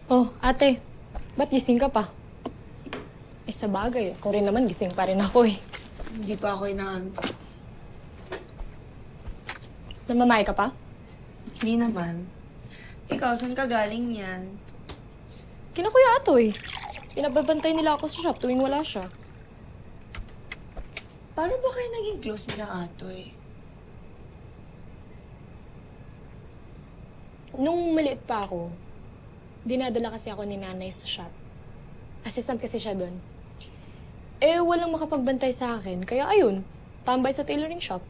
Oh, ate. Ba't gising ka pa? Eh, sa bagay. Ako rin naman, gising pa rin ako eh. Hindi pa ako inaantok. Namamay ka pa? Hindi naman. Ikaw, saan ka galing yan? Kina Kuya Atoy. Pinababantay nila ako sa shop tuwing wala siya. Paano ba kayo naging close nila Atoy? Nung maliit pa ako, dinadala kasi ako ni nanay sa shop. Assistant kasi siya doon. Eh, walang makapagbantay sa akin. Kaya ayun, tambay sa tailoring shop.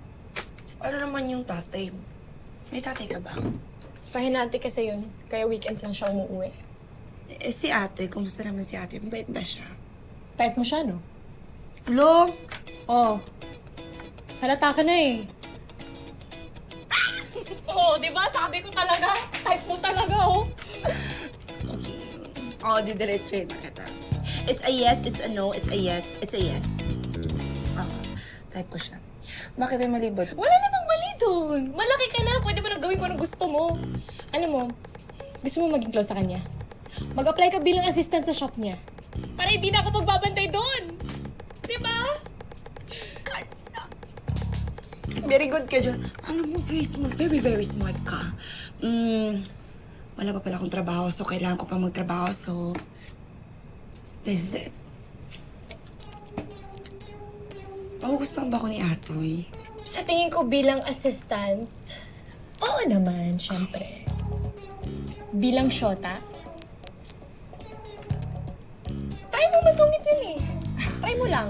Ano naman yung tatay mo? May tatay ka ba? Pahinati kasi yun. Kaya weekend lang siya umuwi. Eh, si ate, kumusta naman si ate? Mabait ba siya? Type mo siya, no? Lo! Oh. Halata ka na eh. Oo, di ba? Sabi ko talaga. Type mo talaga, oh. Okay. Oo, didiretsuhin na kita. It's a yes, it's a no, it's a yes, it's a yes. Type ko siya. Bakit may mali ba? Wala namang mali doon. Malaki ka na. Pwede mo nang gawin ko anong gusto mo. Alam mo, gusto mo maging close sa kanya? Mag-apply ka bilang assistant sa shop niya. Para hindi na ako magbabantay doon. Di ba? Very good ka dyan. Alam mo, very smart. Very, very smart ka. Wala pa pala akong trabaho, so kailangan ko pa magtrabaho, so... This is it. Magugustuhan ba ako ni Atoy? Sa tingin ko bilang assistant, oo naman, syempre. Bilang shota, try mo masungit yun eh. Try mo lang.